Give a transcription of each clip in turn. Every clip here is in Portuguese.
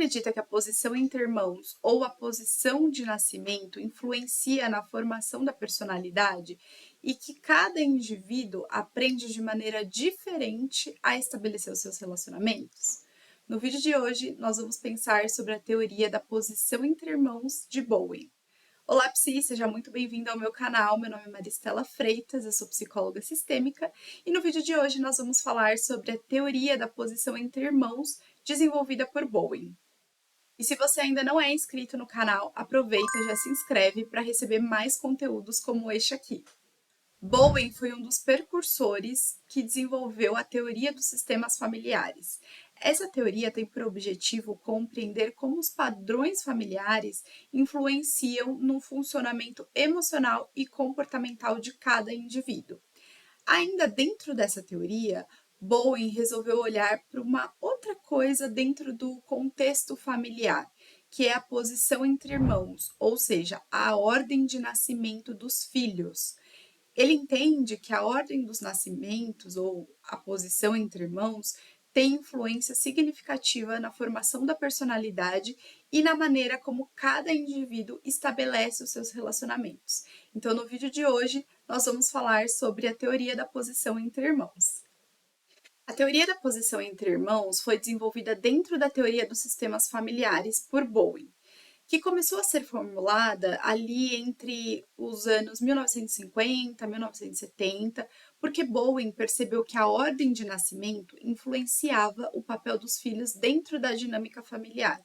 acredita que a posição entre irmãos ou a posição de nascimento influencia na formação da personalidade e que cada indivíduo aprende de maneira diferente a estabelecer os seus relacionamentos? No vídeo de hoje, nós vamos pensar sobre a teoria da posição entre irmãos de Bowen. Olá, Psi, seja muito bem-vindo ao meu canal. Meu nome é Maristela Freitas, eu sou psicóloga sistêmica e no vídeo de hoje nós vamos falar sobre a teoria da posição entre irmãos desenvolvida por Bowen. E se você ainda não é inscrito no canal, aproveita e já se inscreve para receber mais conteúdos como este aqui. Bowen foi um dos precursores que desenvolveu a teoria dos sistemas familiares. Essa teoria tem por objetivo compreender como os padrões familiares influenciam no funcionamento emocional e comportamental de cada indivíduo. Ainda dentro dessa teoria, Bowen resolveu olhar para uma outra coisa dentro do contexto familiar, que é a posição entre irmãos, ou seja, a ordem de nascimento dos filhos. Ele entende que a ordem dos nascimentos ou a posição entre irmãos tem influência significativa na formação da personalidade e na maneira como cada indivíduo estabelece os seus relacionamentos. Então, no vídeo de hoje, nós vamos falar sobre a teoria da posição entre irmãos. A teoria da posição entre irmãos foi desenvolvida dentro da teoria dos sistemas familiares por Bowen, que começou a ser formulada ali entre os anos 1950 e 1970, porque Bowen percebeu que a ordem de nascimento influenciava o papel dos filhos dentro da dinâmica familiar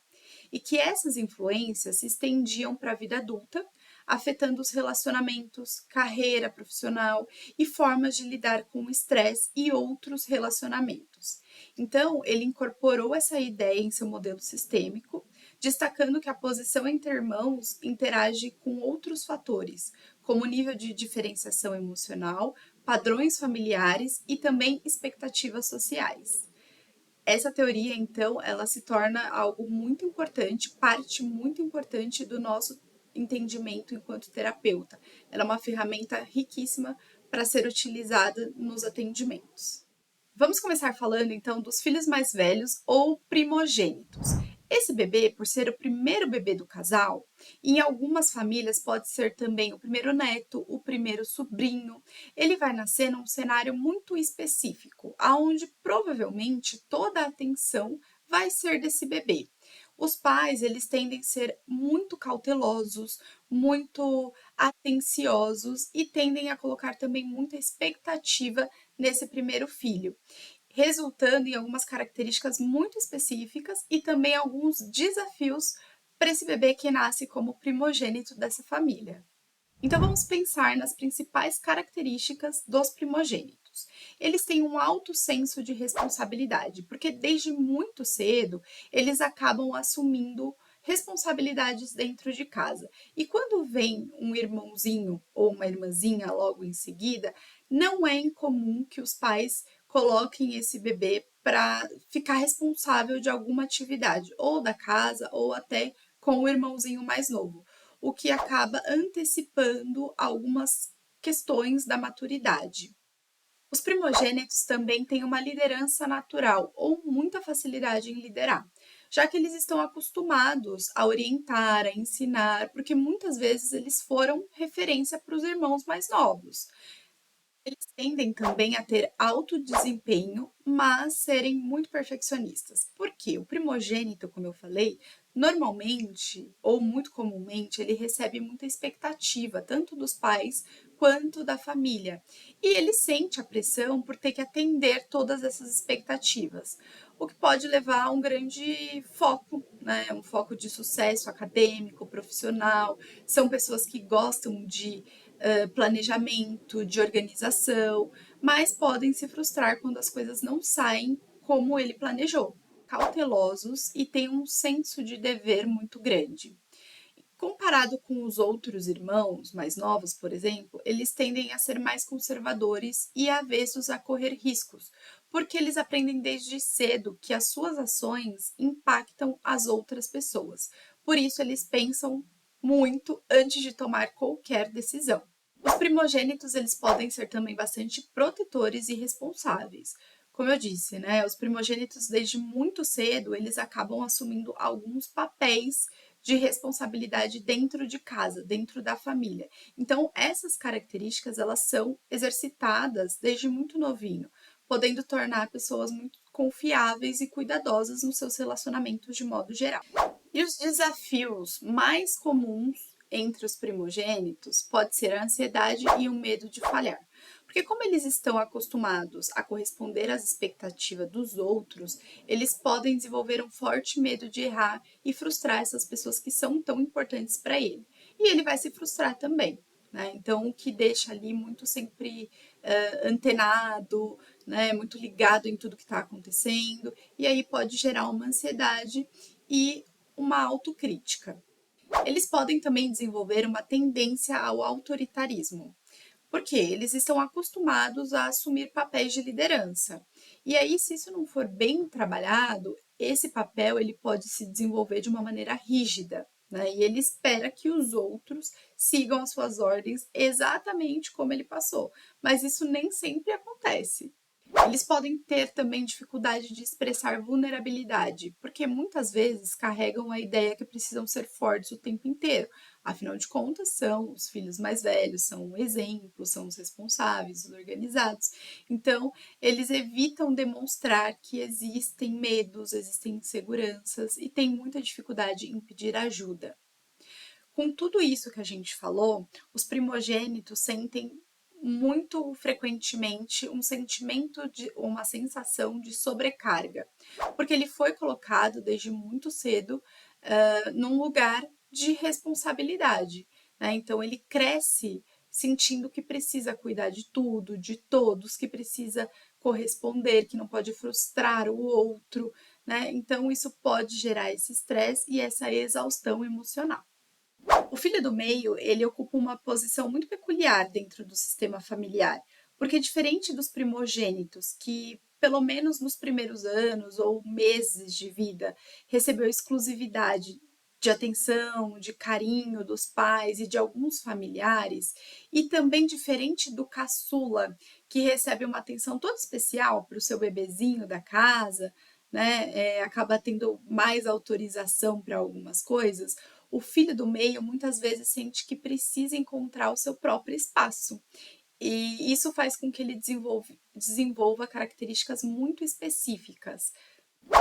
e que essas influências se estendiam para a vida adulta, afetando os relacionamentos, carreira profissional e formas de lidar com o estresse e outros relacionamentos. Então, ele incorporou essa ideia em seu modelo sistêmico, destacando que a posição entre irmãos interage com outros fatores, como nível de diferenciação emocional, padrões familiares e também expectativas sociais. Essa teoria, então, ela se torna algo muito importante, parte muito importante do nosso entendimento enquanto terapeuta. Ela é uma ferramenta riquíssima para ser utilizada nos atendimentos. Vamos começar falando então dos filhos mais velhos ou primogênitos. Esse bebê, por ser o primeiro bebê do casal, em algumas famílias pode ser também o primeiro neto, o primeiro sobrinho. Ele vai nascer num cenário muito específico, aonde provavelmente toda a atenção vai ser desse bebê. Os pais, eles tendem a ser muito cautelosos, muito atenciosos e tendem a colocar também muita expectativa nesse primeiro filho, resultando em algumas características muito específicas e também alguns desafios para esse bebê que nasce como primogênito dessa família. Então vamos pensar nas principais características dos primogênitos. Eles têm um alto senso de responsabilidade, porque desde muito cedo eles acabam assumindo responsabilidades dentro de casa. E quando vem um irmãozinho ou uma irmãzinha logo em seguida, não é incomum que os pais coloquem esse bebê para ficar responsável de alguma atividade, ou da casa, ou até com o irmãozinho mais novo, o que acaba antecipando algumas questões da maturidade. Os primogênitos também têm uma liderança natural ou muita facilidade em liderar, já que eles estão acostumados a orientar, a ensinar, porque muitas vezes eles foram referência para os irmãos mais novos. Eles tendem também a ter alto desempenho, mas serem muito perfeccionistas. Por quê? O primogênito, como eu falei, normalmente ou muito comumente, ele recebe muita expectativa, tanto dos pais quanto da família. E ele sente a pressão por ter que atender todas essas expectativas, o que pode levar a um grande foco, né? Um foco de sucesso acadêmico, profissional. São pessoas que gostam de planejamento, de organização, mas podem se frustrar quando as coisas não saem como ele planejou. Cautelosos e têm um senso de dever muito grande. Comparado com os outros irmãos mais novos, por exemplo, eles tendem a ser mais conservadores e avessos a correr riscos, porque eles aprendem desde cedo que as suas ações impactam as outras pessoas. Por isso, eles pensam muito antes de tomar qualquer decisão. Os primogênitos, eles podem ser também bastante protetores e responsáveis. Como eu disse, né, os primogênitos desde muito cedo, eles acabam assumindo alguns papéis de responsabilidade dentro de casa, dentro da família. Então, essas características, elas são exercitadas desde muito novinho, podendo tornar pessoas muito confiáveis e cuidadosas nos seus relacionamentos de modo geral. E os desafios mais comuns entre os primogênitos pode ser a ansiedade e o medo de falhar. Porque como eles estão acostumados a corresponder às expectativas dos outros, eles podem desenvolver um forte medo de errar e frustrar essas pessoas que são tão importantes para ele. E ele vai se frustrar também. Né? Então, o que deixa ali muito sempre antenado, né? Muito ligado em tudo que está acontecendo, e aí pode gerar uma ansiedade e uma autocrítica. Eles podem também desenvolver uma tendência ao autoritarismo, porque eles estão acostumados a assumir papéis de liderança. E aí, se isso não for bem trabalhado, esse papel ele pode se desenvolver de uma maneira rígida, né? E ele espera que os outros sigam as suas ordens exatamente como ele passou. Mas isso nem sempre acontece. Eles podem ter também dificuldade de expressar vulnerabilidade, porque muitas vezes carregam a ideia que precisam ser fortes o tempo inteiro. Afinal de contas, são os filhos mais velhos, são um exemplo, são os responsáveis, os organizados. Então, eles evitam demonstrar que existem medos, existem inseguranças e têm muita dificuldade em pedir ajuda. Com tudo isso que a gente falou, os primogênitos sentem muito frequentemente um sentimento de uma sensação de sobrecarga, porque ele foi colocado desde muito cedo num lugar de responsabilidade, né? Então ele cresce sentindo que precisa cuidar de tudo, de todos, que precisa corresponder, que não pode frustrar o outro, né? Então isso pode gerar esse estresse e essa exaustão emocional. O filho do meio, ele ocupa uma posição muito peculiar dentro do sistema familiar, porque diferente dos primogênitos, que pelo menos nos primeiros anos ou meses de vida recebeu exclusividade de atenção, de carinho dos pais e de alguns familiares, e também diferente do caçula, que recebe uma atenção toda especial para o seu bebezinho da casa, né, acaba tendo mais autorização para algumas coisas, o filho do meio muitas vezes sente que precisa encontrar o seu próprio espaço. E isso faz com que ele desenvolva características muito específicas.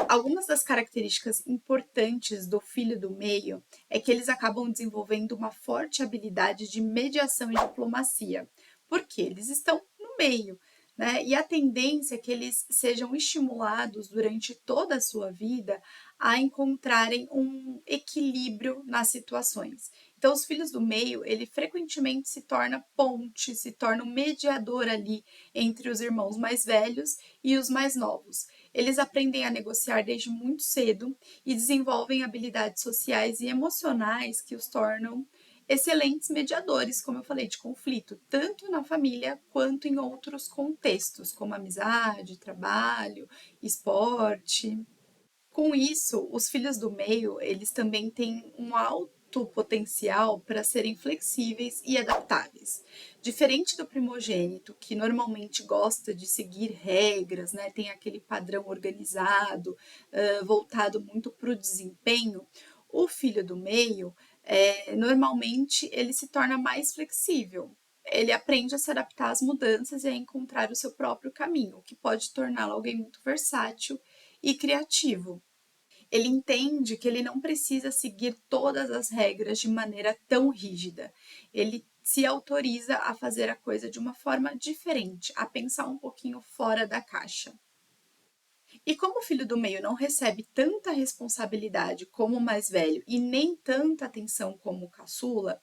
Algumas das características importantes do filho do meio é que eles acabam desenvolvendo uma forte habilidade de mediação e diplomacia, porque eles estão no meio, né? E a tendência é que eles sejam estimulados durante toda a sua vida a encontrarem um equilíbrio nas situações. Então, os filhos do meio, ele frequentemente se torna ponte, se torna um mediador ali entre os irmãos mais velhos e os mais novos. Eles aprendem a negociar desde muito cedo e desenvolvem habilidades sociais e emocionais que os tornam excelentes mediadores, como eu falei, de conflito, tanto na família quanto em outros contextos, como amizade, trabalho, esporte. Com isso, os filhos do meio, eles também têm um alto potencial para serem flexíveis e adaptáveis. Diferente do primogênito, que normalmente gosta de seguir regras, né, tem aquele padrão organizado, voltado muito para o desempenho, o filho do meio, normalmente, ele se torna mais flexível. Ele aprende a se adaptar às mudanças e a encontrar o seu próprio caminho, o que pode torná-lo alguém muito versátil e criativo. Ele entende que ele não precisa seguir todas as regras de maneira tão rígida. Ele se autoriza a fazer a coisa de uma forma diferente, a pensar um pouquinho fora da caixa. E como o filho do meio não recebe tanta responsabilidade como o mais velho e nem tanta atenção como o caçula,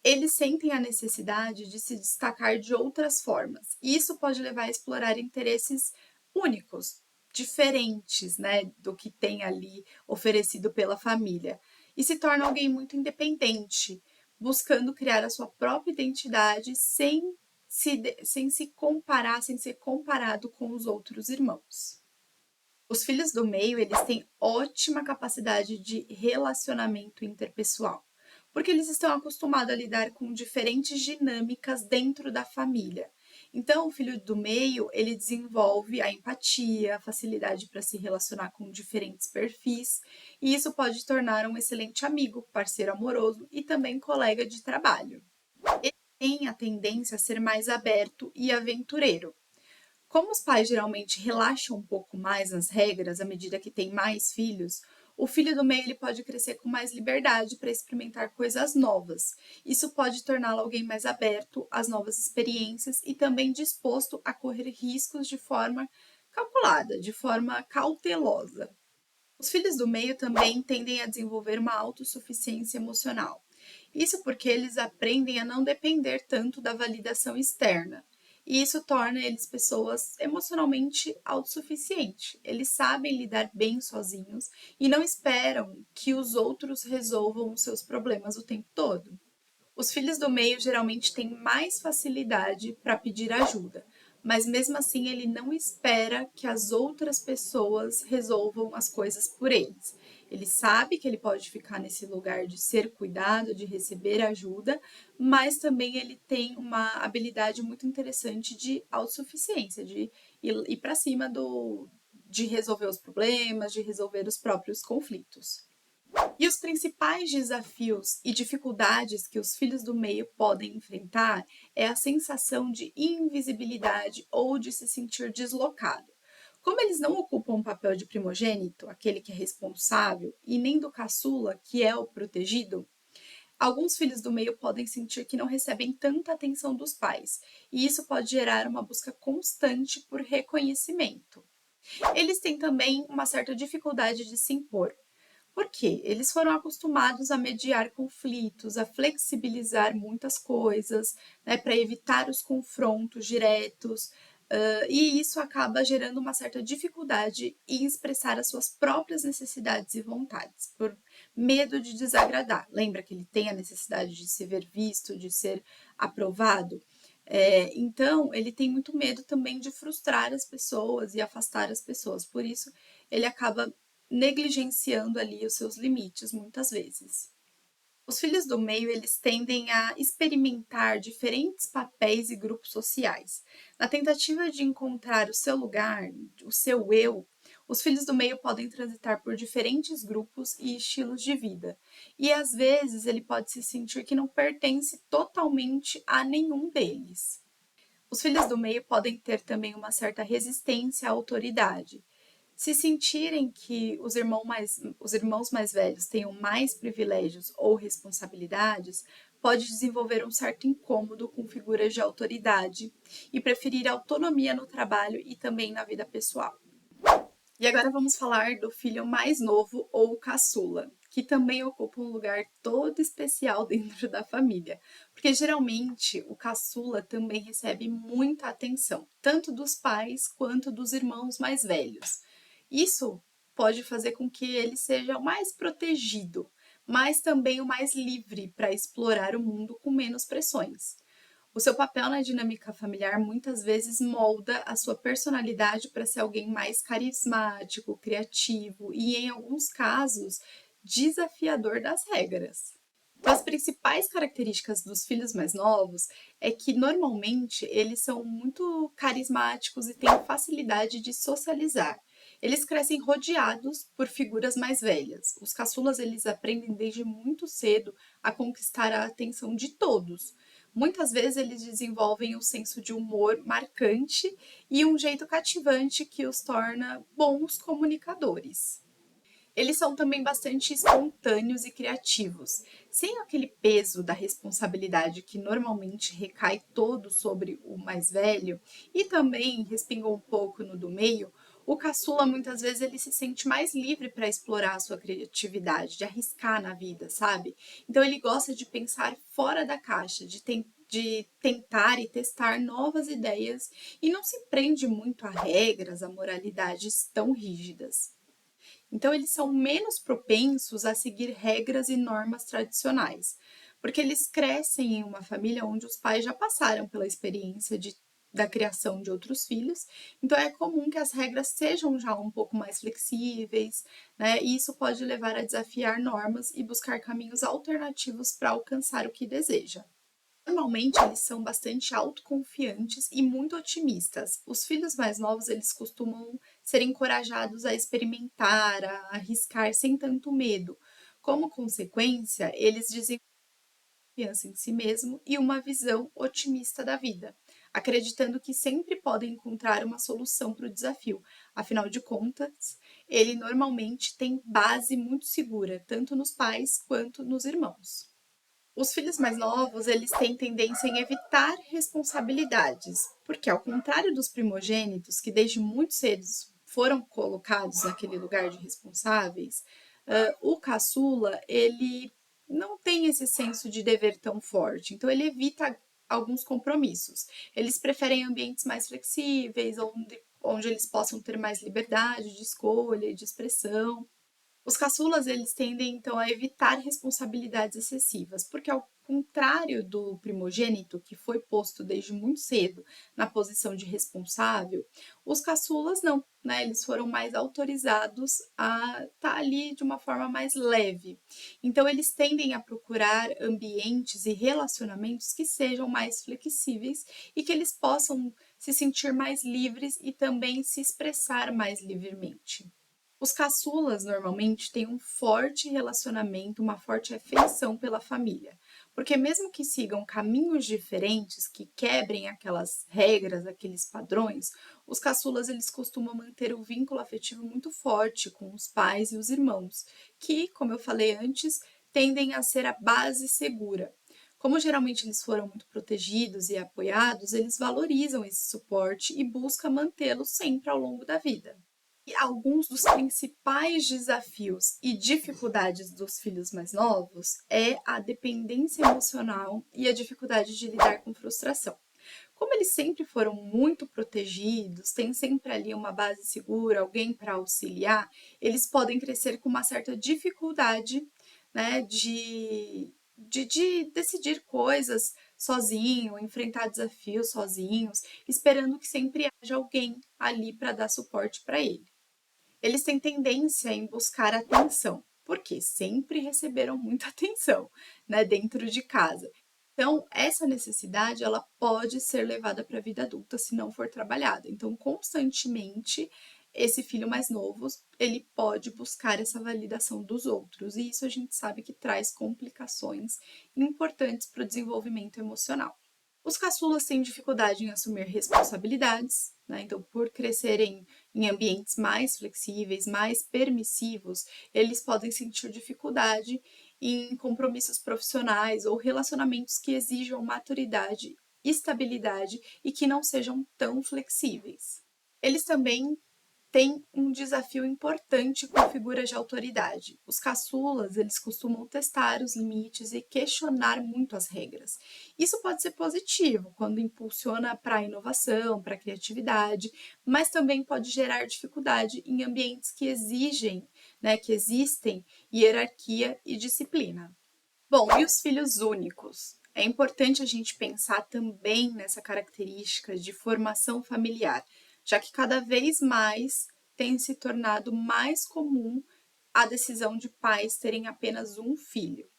eles sentem a necessidade de se destacar de outras formas. E isso pode levar a explorar interesses únicos, diferentes, né, do que tem ali oferecido pela família. E se torna alguém muito independente, buscando criar a sua própria identidade sem se comparar, sem ser comparado com os outros irmãos. Os filhos do meio, eles têm ótima capacidade de relacionamento interpessoal, porque eles estão acostumados a lidar com diferentes dinâmicas dentro da família. Então, o filho do meio, ele desenvolve a empatia, a facilidade para se relacionar com diferentes perfis, e isso pode tornar um excelente amigo, parceiro amoroso e também colega de trabalho. Ele tem a tendência a ser mais aberto e aventureiro. Como os pais geralmente relaxam um pouco mais nas regras à medida que tem mais filhos, o filho do meio ele pode crescer com mais liberdade para experimentar coisas novas. Isso pode torná-lo alguém mais aberto às novas experiências e também disposto a correr riscos de forma calculada, de forma cautelosa. Os filhos do meio também tendem a desenvolver uma autossuficiência emocional. Isso porque eles aprendem a não depender tanto da validação externa. E isso torna eles pessoas emocionalmente autossuficientes. Eles sabem lidar bem sozinhos e não esperam que os outros resolvam os seus problemas o tempo todo. Os filhos do meio geralmente têm mais facilidade para pedir ajuda, mas mesmo assim ele não espera que as outras pessoas resolvam as coisas por eles. Ele sabe que ele pode ficar nesse lugar de ser cuidado, de receber ajuda, mas também ele tem uma habilidade muito interessante de autossuficiência, de ir para cima de resolver os problemas, de resolver os próprios conflitos. E os principais desafios e dificuldades que os filhos do meio podem enfrentar é a sensação de invisibilidade ou de se sentir deslocado. Como eles não ocupam um papel de primogênito, aquele que é responsável, e nem do caçula, que é o protegido, alguns filhos do meio podem sentir que não recebem tanta atenção dos pais, e isso pode gerar uma busca constante por reconhecimento. Eles têm também uma certa dificuldade de se impor, por quê? Eles foram acostumados a mediar conflitos, a flexibilizar muitas coisas, né, para evitar os confrontos diretos, e isso acaba gerando uma certa dificuldade em expressar as suas próprias necessidades e vontades, por medo de desagradar. Lembra que ele tem a necessidade de se ver visto, de ser aprovado? Então, ele tem muito medo também de frustrar as pessoas e afastar as pessoas. Por isso, ele acaba negligenciando ali os seus limites muitas vezes. Os filhos do meio, eles tendem a experimentar diferentes papéis e grupos sociais. Na tentativa de encontrar o seu lugar, o seu eu, os filhos do meio podem transitar por diferentes grupos e estilos de vida. E às vezes ele pode se sentir que não pertence totalmente a nenhum deles. Os filhos do meio podem ter também uma certa resistência à autoridade. Se sentirem que os irmãos mais velhos tenham mais privilégios ou responsabilidades, pode desenvolver um certo incômodo com figuras de autoridade e preferir autonomia no trabalho e também na vida pessoal. E agora vamos falar do filho mais novo ou caçula, que também ocupa um lugar todo especial dentro da família, porque geralmente o caçula também recebe muita atenção, tanto dos pais quanto dos irmãos mais velhos. Isso pode fazer com que ele seja o mais protegido, mas também o mais livre para explorar o mundo com menos pressões. O seu papel na dinâmica familiar muitas vezes molda a sua personalidade para ser alguém mais carismático, criativo e, em alguns casos, desafiador das regras. Então, as principais características dos filhos mais novos é que normalmente eles são muito carismáticos e têm facilidade de socializar. Eles crescem rodeados por figuras mais velhas. Os caçulas eles aprendem desde muito cedo a conquistar a atenção de todos. Muitas vezes eles desenvolvem um senso de humor marcante e um jeito cativante que os torna bons comunicadores. Eles são também bastante espontâneos e criativos, sem aquele peso da responsabilidade que normalmente recai todo sobre o mais velho e também respingou um pouco no do meio. O caçula muitas vezes ele se sente mais livre para explorar a sua criatividade, de arriscar na vida, sabe? Então ele gosta de pensar fora da caixa, de tentar e testar novas ideias e não se prende muito a regras, a moralidades tão rígidas. Então, eles são menos propensos a seguir regras e normas tradicionais, porque eles crescem em uma família onde os pais já passaram pela experiência da criação de outros filhos, então é comum que as regras sejam já um pouco mais flexíveis, né? E isso pode levar a desafiar normas e buscar caminhos alternativos para alcançar o que deseja. Normalmente eles são bastante autoconfiantes e muito otimistas. Os filhos mais novos, eles costumam ser encorajados a experimentar, a arriscar sem tanto medo. Como consequência, eles desenvolvem confiança em si mesmo e uma visão otimista da vida, acreditando que sempre podem encontrar uma solução para o desafio. Afinal de contas, ele normalmente tem base muito segura, tanto nos pais quanto nos irmãos. Os filhos mais novos, eles têm tendência em evitar responsabilidades, porque ao contrário dos primogênitos, que desde muito cedo foram colocados naquele lugar de responsáveis, o caçula, ele não tem esse senso de dever tão forte, então ele evita alguns compromissos. Eles preferem ambientes mais flexíveis, onde eles possam ter mais liberdade de escolha e de expressão. Os caçulas, eles tendem então a evitar responsabilidades excessivas, porque ao contrário do primogênito, que foi posto desde muito cedo na posição de responsável, os caçulas não, né? Eles foram mais autorizados a estar ali de uma forma mais leve. Então, eles tendem a procurar ambientes e relacionamentos que sejam mais flexíveis e que eles possam se sentir mais livres e também se expressar mais livremente. Os caçulas normalmente têm um forte relacionamento, uma forte afeição pela família, porque mesmo que sigam caminhos diferentes, que quebrem aquelas regras, aqueles padrões, os caçulas eles costumam manter o vínculo afetivo muito forte com os pais e os irmãos, que, como eu falei antes, tendem a ser a base segura. Como geralmente eles foram muito protegidos e apoiados, eles valorizam esse suporte e buscam mantê-lo sempre ao longo da vida. E alguns dos principais desafios e dificuldades dos filhos mais novos é a dependência emocional e a dificuldade de lidar com frustração. Como eles sempre foram muito protegidos, tem sempre ali uma base segura, alguém para auxiliar, eles podem crescer com uma certa dificuldade, né, de decidir coisas sozinho, enfrentar desafios sozinhos, esperando que sempre haja alguém ali para dar suporte para ele. Eles têm tendência em buscar atenção, porque sempre receberam muita atenção, né, dentro de casa. Então, essa necessidade, ela pode ser levada para a vida adulta se não for trabalhada. Então, constantemente, esse filho mais novo, ele pode buscar essa validação dos outros, e isso a gente sabe que traz complicações importantes para o desenvolvimento emocional. Os caçulas têm dificuldade em assumir responsabilidades, né? Então, por crescerem em ambientes mais flexíveis, mais permissivos, eles podem sentir dificuldade em compromissos profissionais ou relacionamentos que exijam maturidade, estabilidade e que não sejam tão flexíveis. Eles também tem um desafio importante com figuras de autoridade. Os caçulas, eles costumam testar os limites e questionar muito as regras. Isso pode ser positivo quando impulsiona para a inovação, para a criatividade, mas também pode gerar dificuldade em ambientes que exigem, né, que existem hierarquia e disciplina. Bom, e os filhos únicos? É importante a gente pensar também nessa característica de formação familiar, já que cada vez mais tem se tornado mais comum a decisão de pais terem apenas um filho.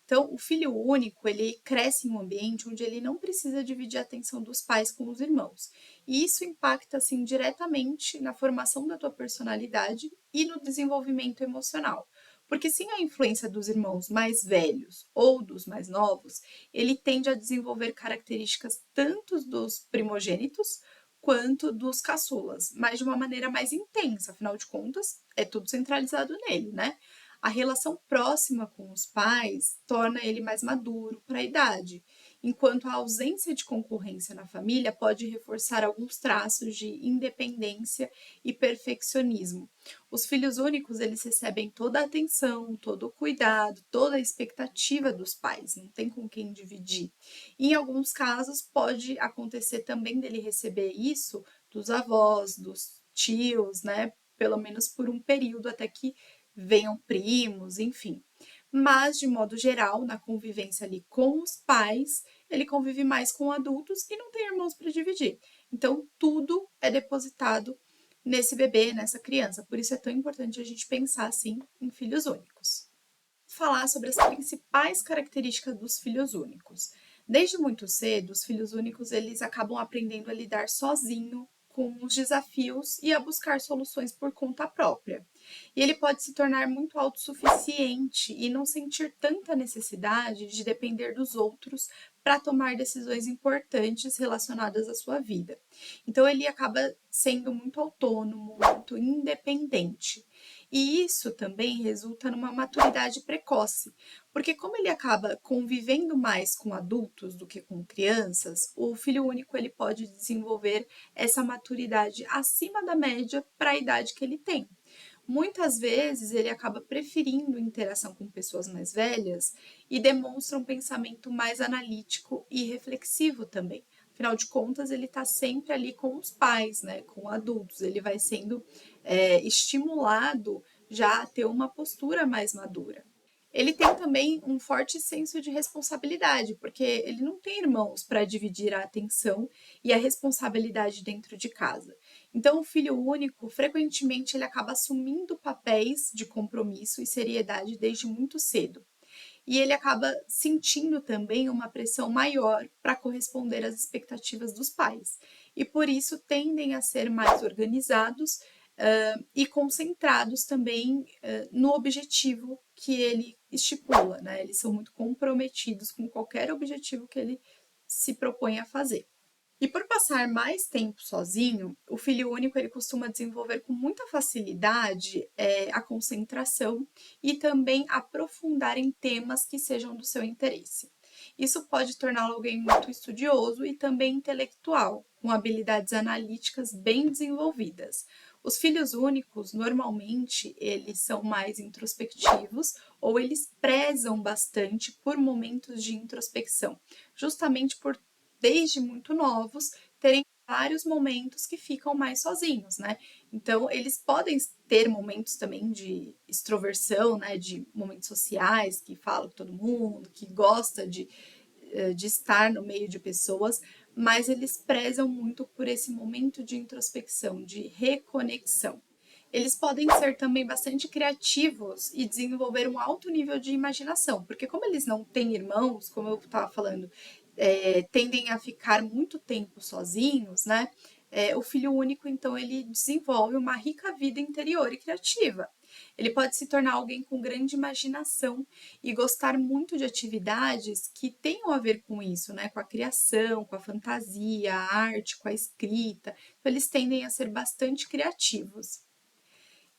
Então, o filho único, ele cresce em um ambiente onde ele não precisa dividir a atenção dos pais com os irmãos. E isso impacta, assim, diretamente na formação da tua personalidade e no desenvolvimento emocional. Porque sem a influência dos irmãos mais velhos ou dos mais novos, ele tende a desenvolver características tanto dos primogênitos quanto dos caçulas, mas de uma maneira mais intensa, afinal de contas, é tudo centralizado nele, né? A relação próxima com os pais torna ele mais maduro para a idade, enquanto a ausência de concorrência na família pode reforçar alguns traços de independência e perfeccionismo. Os filhos únicos, eles recebem toda a atenção, todo o cuidado, toda a expectativa dos pais, não tem com quem dividir. E em alguns casos pode acontecer também dele receber isso dos avós, dos tios, né? Pelo menos por um período até que venham primos, enfim. Mas, de modo geral, na convivência ali com os pais, ele convive mais com adultos e não tem irmãos para dividir. Então, tudo é depositado nesse bebê, nessa criança. Por isso é tão importante a gente pensar assim em filhos únicos. Falar sobre as principais características dos filhos únicos. Desde muito cedo, os filhos únicos eles acabam aprendendo a lidar sozinho com os desafios e a buscar soluções por conta própria. E ele pode se tornar muito autossuficiente e não sentir tanta necessidade de depender dos outros para tomar decisões importantes relacionadas à sua vida. Então ele acaba sendo muito autônomo, muito independente. E isso também resulta numa maturidade precoce, porque como ele acaba convivendo mais com adultos do que com crianças, o filho único ele pode desenvolver essa maturidade acima da média para a idade que ele tem. Muitas vezes ele acaba preferindo interação com pessoas mais velhas e demonstra um pensamento mais analítico e reflexivo também. Afinal de contas, ele está sempre ali com os pais, né, com adultos. Ele vai sendo estimulado já a ter uma postura mais madura. Ele tem também um forte senso de responsabilidade, porque ele não tem irmãos para dividir a atenção e a responsabilidade dentro de casa. Então, o filho único, frequentemente, ele acaba assumindo papéis de compromisso e seriedade desde muito cedo. E ele acaba sentindo também uma pressão maior para corresponder às expectativas dos pais. E por isso tendem a ser mais organizados e concentrados também no objetivo que ele estipula, né? Eles são muito comprometidos com qualquer objetivo que ele se propõe a fazer. E por passar mais tempo sozinho, o filho único ele costuma desenvolver com muita facilidade a concentração e também aprofundar em temas que sejam do seu interesse. Isso pode torná-lo alguém muito estudioso e também intelectual, com habilidades analíticas bem desenvolvidas. Os filhos únicos, normalmente, eles são mais introspectivos ou eles prezam bastante por momentos de introspecção, justamente por desde muito novos, terem vários momentos que ficam mais sozinhos, né? Então, eles podem ter momentos também de extroversão, né? De momentos sociais, que falam com todo mundo, que gosta de estar no meio de pessoas, mas eles prezam muito por esse momento de introspecção, de reconexão. Eles podem ser também bastante criativos e desenvolver um alto nível de imaginação, porque como eles não têm irmãos, como eu estava falando, tendem a ficar muito tempo sozinhos, né? O filho único, então, ele desenvolve uma rica vida interior e criativa. Ele pode se tornar alguém com grande imaginação e gostar muito de atividades que tenham a ver com isso, né? Com a criação, com a fantasia, a arte, com a escrita. Então, eles tendem a ser bastante criativos.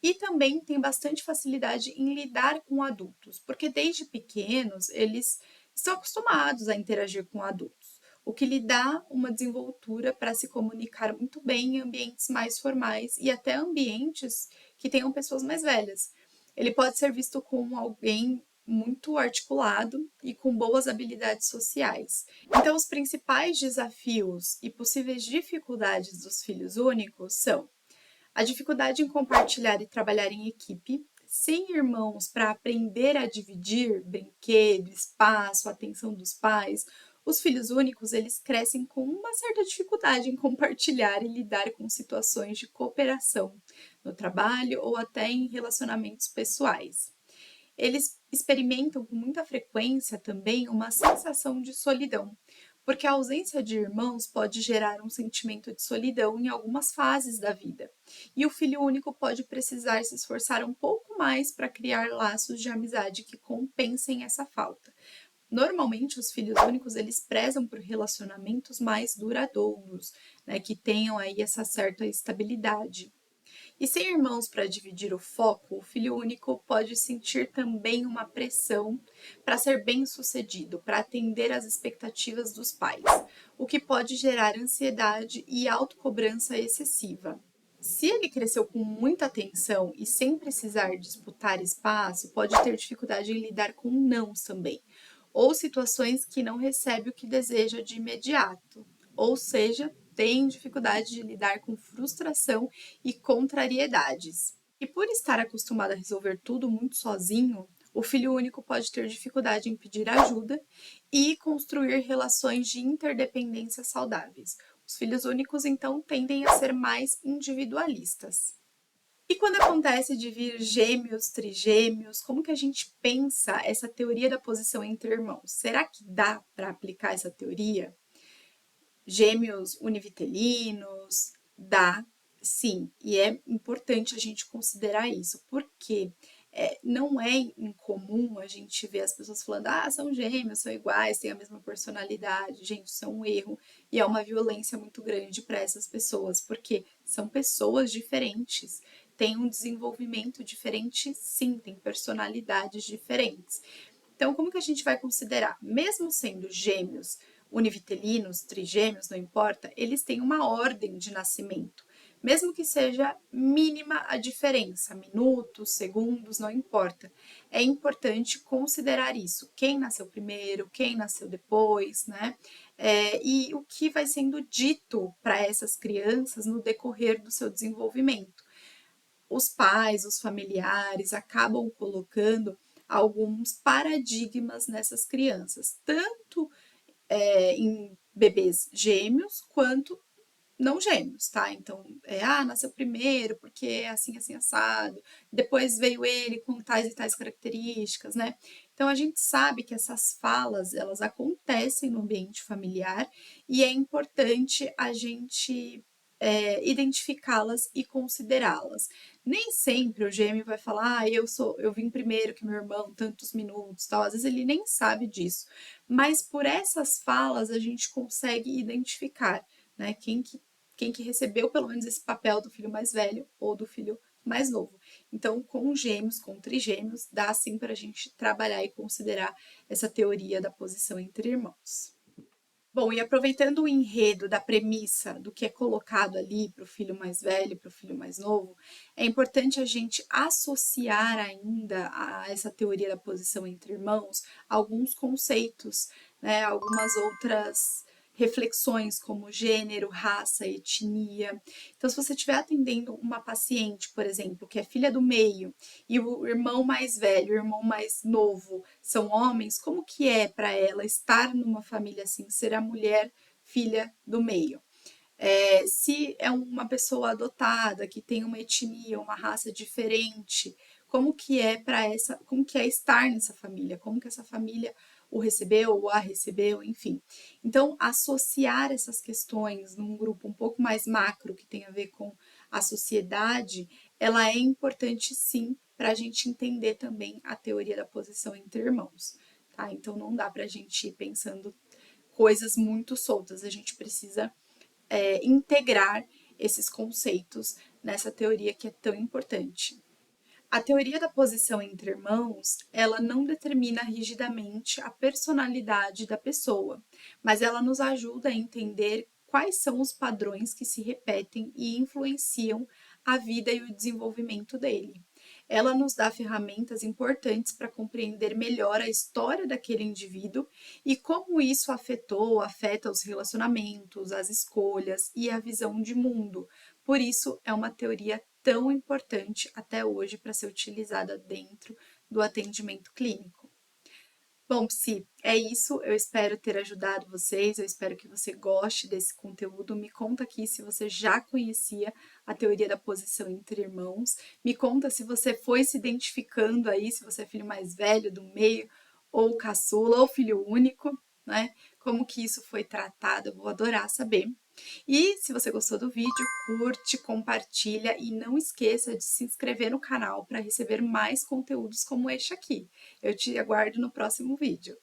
E também tem bastante facilidade em lidar com adultos, porque desde pequenos eles estão acostumados a interagir com adultos, o que lhe dá uma desenvoltura para se comunicar muito bem em ambientes mais formais e até ambientes que tenham pessoas mais velhas. Ele pode ser visto como alguém muito articulado e com boas habilidades sociais. Então, os principais desafios e possíveis dificuldades dos filhos únicos são a dificuldade em compartilhar e trabalhar em equipe, sem irmãos para aprender a dividir brinquedo, espaço, atenção dos pais. Os filhos únicos, eles crescem com uma certa dificuldade em compartilhar e lidar com situações de cooperação no trabalho ou até em relacionamentos pessoais. Eles experimentam com muita frequência também uma sensação de solidão, porque a ausência de irmãos pode gerar um sentimento de solidão em algumas fases da vida. E o filho único pode precisar se esforçar um pouco mais para criar laços de amizade que compensem essa falta. Normalmente, os filhos únicos eles prezam por relacionamentos mais duradouros, né, que tenham aí essa certa estabilidade. E sem irmãos para dividir o foco, o filho único pode sentir também uma pressão para ser bem-sucedido, para atender às expectativas dos pais, o que pode gerar ansiedade e autocobrança excessiva. Se ele cresceu com muita atenção e sem precisar disputar espaço, pode ter dificuldade em lidar com nãos também, ou situações que não recebe o que deseja de imediato, ou seja, tem dificuldade de lidar com frustração e contrariedades. E por estar acostumado a resolver tudo muito sozinho, o filho único pode ter dificuldade em pedir ajuda e construir relações de interdependência saudáveis. Os filhos únicos, então, tendem a ser mais individualistas. E quando acontece de vir gêmeos, trigêmeos, como que a gente pensa essa teoria da posição entre irmãos? Será que dá para aplicar essa teoria? Gêmeos univitelinos, dá, sim, e é importante a gente considerar isso, porque não é incomum a gente ver as pessoas falando, são gêmeos, são iguais, têm a mesma personalidade. Gente, isso é um erro e é uma violência muito grande para essas pessoas, porque são pessoas diferentes, têm um desenvolvimento diferente, sim, têm personalidades diferentes. Então, como que a gente vai considerar? Mesmo sendo gêmeos, univitelinos, trigêmeos, não importa, eles têm uma ordem de nascimento. Mesmo que seja mínima a diferença, minutos, segundos, não importa. É importante considerar isso. Quem nasceu primeiro, quem nasceu depois, né? E o que vai sendo dito para essas crianças no decorrer do seu desenvolvimento. Os pais, os familiares acabam colocando alguns paradigmas nessas crianças, tanto em bebês gêmeos quanto não gêmeos, tá? Então, nasceu primeiro porque é assim, assim, assado, depois veio ele com tais e tais características, né? Então, a gente sabe que essas falas, elas acontecem no ambiente familiar e é importante a gente identificá-las e considerá-las. Nem sempre o gêmeo vai falar, eu vim primeiro que meu irmão, tantos minutos, tal. Às vezes ele nem sabe disso, mas por essas falas a gente consegue identificar, né, quem que recebeu pelo menos esse papel do filho mais velho ou do filho mais novo. Então, com gêmeos, com trigêmeos, dá sim para a gente trabalhar e considerar essa teoria da posição entre irmãos. Bom, e aproveitando o enredo da premissa do que é colocado ali para o filho mais velho, para o filho mais novo, é importante a gente associar ainda a essa teoria da posição entre irmãos alguns conceitos, né, algumas outras reflexões como gênero, raça, etnia. Então, se você estiver atendendo uma paciente, por exemplo, que é filha do meio e o irmão mais velho, o irmão mais novo são homens, como que é para ela estar numa família assim, ser a mulher filha do meio? Se é uma pessoa adotada que tem uma etnia, uma raça diferente, como que é como que é estar nessa família, como que essa família o recebeu ou a recebeu, enfim. Então, associar essas questões num grupo um pouco mais macro que tem a ver com a sociedade, ela é importante sim para a gente entender também a teoria da posição entre irmãos, tá? Então, não dá para a gente ir pensando coisas muito soltas, a gente precisa integrar esses conceitos nessa teoria que é tão importante. A teoria da posição entre irmãos, ela não determina rigidamente a personalidade da pessoa, mas ela nos ajuda a entender quais são os padrões que se repetem e influenciam a vida e o desenvolvimento dele. Ela nos dá ferramentas importantes para compreender melhor a história daquele indivíduo e como isso afetou, afeta os relacionamentos, as escolhas e a visão de mundo. Por isso, é uma teoria tão importante até hoje para ser utilizada dentro do atendimento clínico. Bom, Psi, é isso. Eu espero ter ajudado vocês. Eu espero que você goste desse conteúdo. Me conta aqui se você já conhecia a teoria da posição entre irmãos. Me conta se você foi se identificando aí, se você é filho mais velho, do meio, ou caçula, ou filho único, né? Como que isso foi tratado. Eu vou adorar saber. E se você gostou do vídeo, curte, compartilha e não esqueça de se inscrever no canal para receber mais conteúdos como este aqui. Eu te aguardo no próximo vídeo.